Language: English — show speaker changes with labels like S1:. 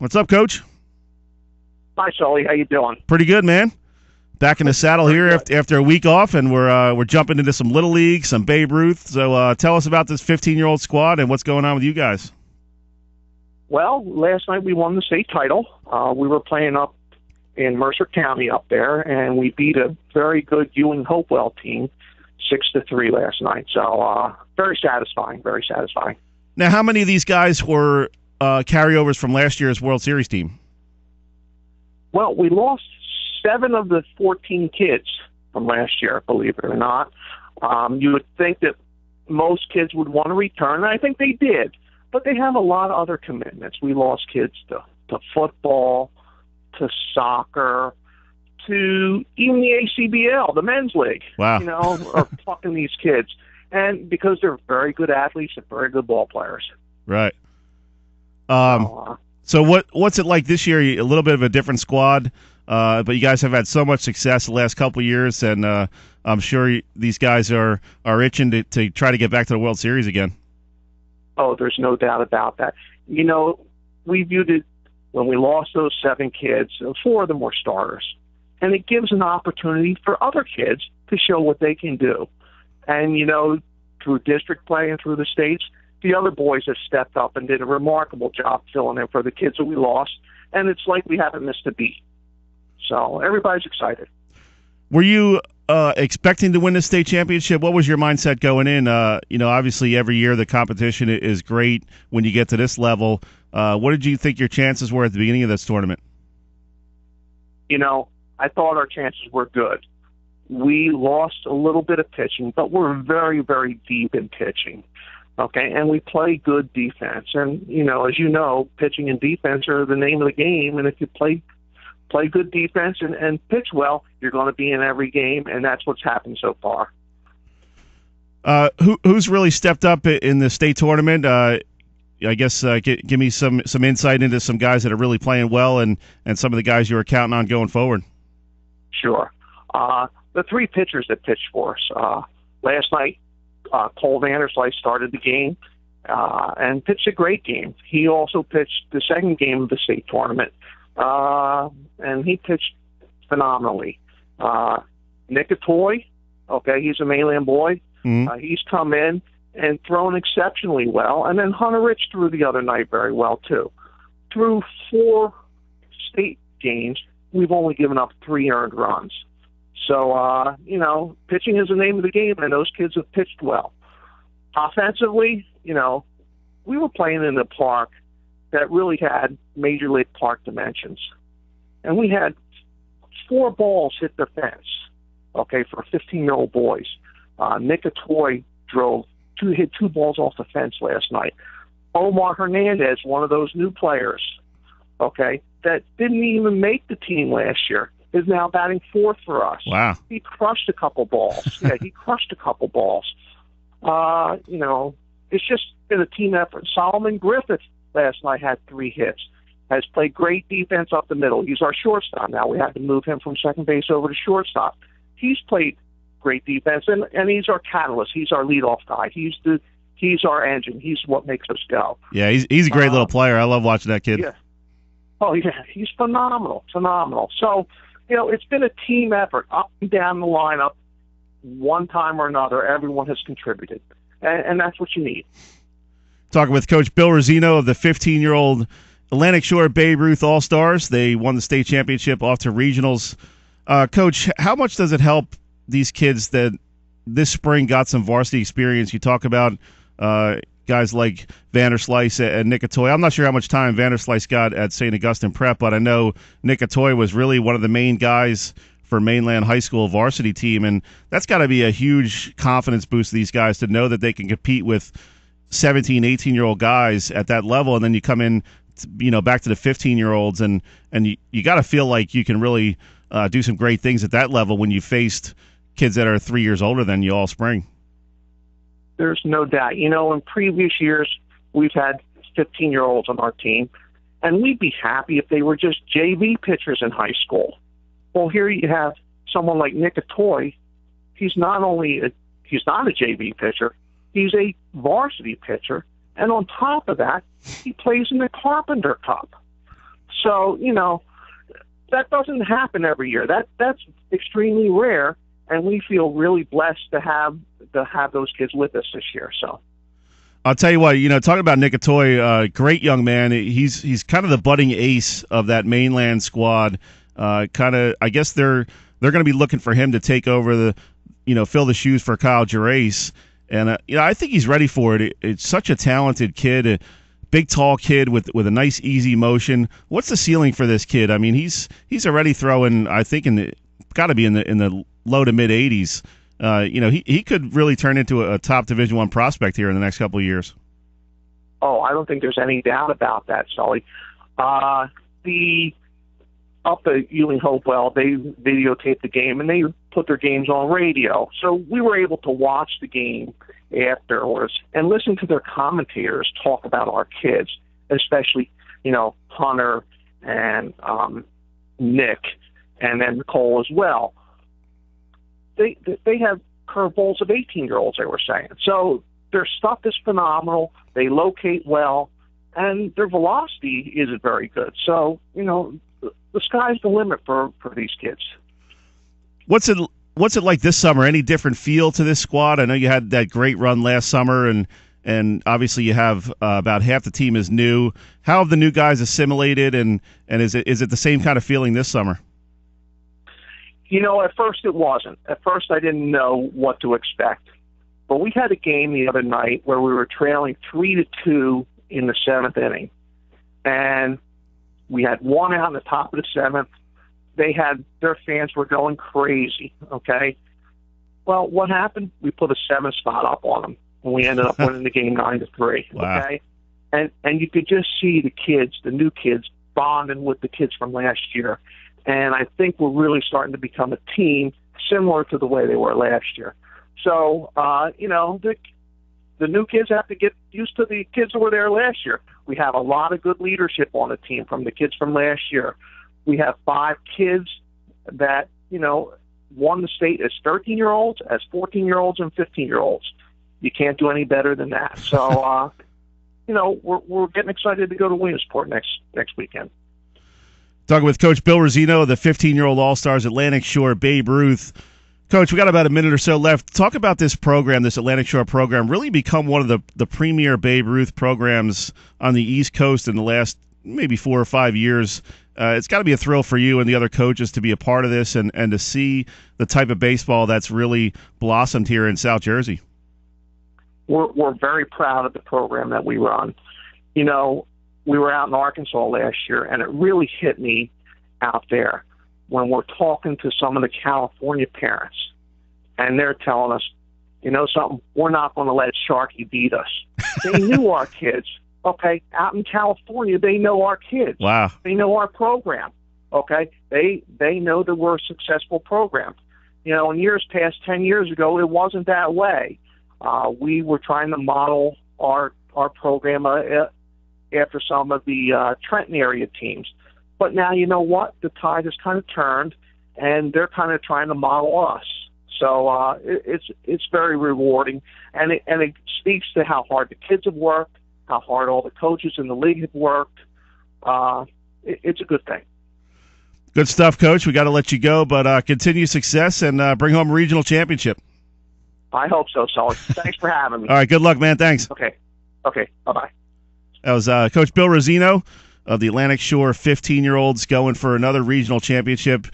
S1: What's up, Coach?
S2: Hi, Sully. How you doing?
S1: Pretty good, man. Back in the saddle here after a week off, and we're jumping into some Little League, some Babe Ruth. So tell us about this 15-year-old squad and what's going on with you guys.
S2: Well, last night we won the state title. We were playing up in Mercer County up there, and we beat a very good Ewing Hopewell team 6-3 last night. So very satisfying, very satisfying.
S1: Now, how many of these guys were carryovers from last year's World Series team?
S2: Well, we lost 7 of the 14 kids from last year, believe it or not. You would think that most kids would want to return, and I think they did, but they have a lot of other commitments. We lost kids to football, to soccer, to even the ACBL, the men's league.
S1: Wow.
S2: Are plucking these kids. And because they're very good athletes and very good ball players. Right.
S1: So what's it like this year? A little bit of a different squad, but you guys have had so much success the last couple of years, and I'm sure these guys are itching to try to get back to the World Series again.
S2: Oh, there's no doubt about that. We viewed it when we lost those 7 kids, 4 of them were starters, and it gives an opportunity for other kids to show what they can do. And, through district play and through the states, the other boys have stepped up and did a remarkable job filling in for the kids that we lost, and it's like we haven't missed a beat. So everybody's excited.
S1: Were you expecting to win the state championship? What was your mindset going in? Obviously every year the competition is great when you get to this level. What did you think your chances were at the beginning of this tournament?
S2: I thought our chances were good. We lost a little bit of pitching, but we're very, very deep in pitching. Okay, and we play good defense. And, as you know, pitching and defense are the name of the game. And if you play good defense and pitch well, you're going to be in every game, and that's what's happened so far.
S1: Who's really stepped up in the state tournament? I guess give me some insight into some guys that are really playing well and some of the guys you were counting on going forward.
S2: Sure. The 3 pitchers that pitched for us. Last night, Cole Vanderslice started the game and pitched a great game. He also pitched the second game of the state tournament, and he pitched phenomenally. Nick Atoy, he's a mainland boy.
S1: Mm-hmm.
S2: He's come in and thrown exceptionally well. And then Hunter Rich threw the other night very well, too. Through 4 state games, we've only given up 3 earned runs. So, pitching is the name of the game, and those kids have pitched well. Offensively, we were playing in a park that really had Major League Park dimensions. And we had 4 balls hit the fence, for 15-year-old boys. Nick Atoy hit 2 balls off the fence last night. Omar Hernandez, one of those new players, that didn't even make the team last year, is now batting 4th for us.
S1: Wow.
S2: He crushed a couple balls. He crushed a couple balls. It's just been a team effort. Solomon Griffith last night had 3 hits, has played great defense up the middle. He's our shortstop now. We had to move him from second base over to shortstop. He's played great defense, and he's our catalyst. He's our leadoff guy. He's our engine. He's what makes us go.
S1: Yeah, he's a great little player. I love watching that kid.
S2: Yeah. Oh, yeah, he's phenomenal. So, it's been a team effort up and down the lineup. One time or another, everyone has contributed, and that's what you need.
S1: Talking with Coach Bill Rauzzino of the 15-year-old Atlantic Shore Babe Ruth All-Stars. They won the state championship off to regionals. Coach, how much does it help these kids that this spring got some varsity experience? You talk about guys like Vanderslice and Nick Atoy. I'm not sure how much time Vanderslice got at St. Augustine Prep, but I know Nick Atoy was really one of the main guys for Mainland High School varsity team, and that's got to be a huge confidence boost to these guys to know that they can compete with 17, 18-year-old guys at that level, and then you come in, back to the 15-year-olds, and you got to feel like you can really do some great things at that level when you faced kids that are 3 years older than you all spring.
S2: There's no doubt. In previous years, we've had 15-year-olds on our team, and we'd be happy if they were just JV pitchers in high school. Well, here you have someone like Nick Atoy. He's not a JV pitcher, he's a varsity pitcher, and on top of that, he plays in the Carpenter Cup. So, that doesn't happen every year. That's extremely rare, and we feel really blessed to have those kids with us this year. So
S1: I'll tell you what, talking about Nick Atoy, great young man. He's kind of the budding ace of that mainland squad. I guess they're going to be looking for him to take over fill the shoes for Kyle Gerace. And I think he's ready for it. It's such a talented kid, a big, tall kid with a nice, easy motion. What's the ceiling for this kid? I mean, he's already throwing. I think got to be in the low to mid 80s. He could really turn into a top Division I prospect here in the next couple of years.
S2: Oh, I don't think there's any doubt about that, Sully. Up at Ewing Hopewell, they videotaped the game, and they put their games on radio. So we were able to watch the game afterwards and listen to their commentators talk about our kids, especially, Hunter and Nick, and then Nicole as well. They have curveballs of 18-year-olds, they were saying. So their stuff is phenomenal. They locate well, and their velocity isn't very good. So, the sky's the limit for these kids. What's
S1: it like this summer? Any different feel to this squad? I know you had that great run last summer, and obviously you have about half the team is new. How have the new guys assimilated, and is it the same kind of feeling this summer?
S2: At first it wasn't. At first I didn't know what to expect. But we had a game the other night where we were trailing 3-2 in the 7th inning, and we had one out in the top of the 7th. Their fans were going crazy, okay? Well, what happened? We put a 7 spot up on them, and we ended up winning the game 9-3,
S1: wow.
S2: Okay? And you could just see the kids, the new kids, bonding with the kids from last year. And I think we're really starting to become a team similar to the way they were last year. So, the new kids have to get used to the kids that were there last year. We have a lot of good leadership on the team from the kids from last year. We have 5 kids that, won the state as 13-year-olds, as 14-year-olds, and 15-year-olds. You can't do any better than that. So, we're getting excited to go to Williamsport next weekend.
S1: Talking with Coach Bill Rauzzino, the 15-year-old All-Stars Atlantic Shore Babe Ruth. Coach, we got about a minute or so left. Talk about this program, this Atlantic Shore program, really become one of the premier Babe Ruth programs on the East Coast in the last maybe 4 or 5 years. It's got to be a thrill for you and the other coaches to be a part of this and to see the type of baseball that's really blossomed here in South Jersey.
S2: We're very proud of the program that we run. We were out in Arkansas last year, and it really hit me out there when we're talking to some of the California parents, and they're telling us, something, we're not going to let Sharky beat us. They knew our kids. Okay, out in California, they know our kids.
S1: Wow.
S2: They know our program. Okay, they know that we're a successful program. In years past, 10 years ago, it wasn't that way. We were trying to model our program after some of the Trenton area teams. But now, you know what? The tide has kind of turned, and they're kind of trying to model us. So it's very rewarding, and it speaks to how hard the kids have worked, how hard all the coaches in the league have worked. It's a good thing.
S1: Good stuff, Coach. We got to let you go, but continue success and bring home a regional championship.
S2: I hope so, Sully. Thanks for having me.
S1: All right, good luck, man. Thanks.
S2: Okay, bye-bye.
S1: That was Coach Bill Rauzzino of the Atlantic Shore 15-year-olds going for another regional championship.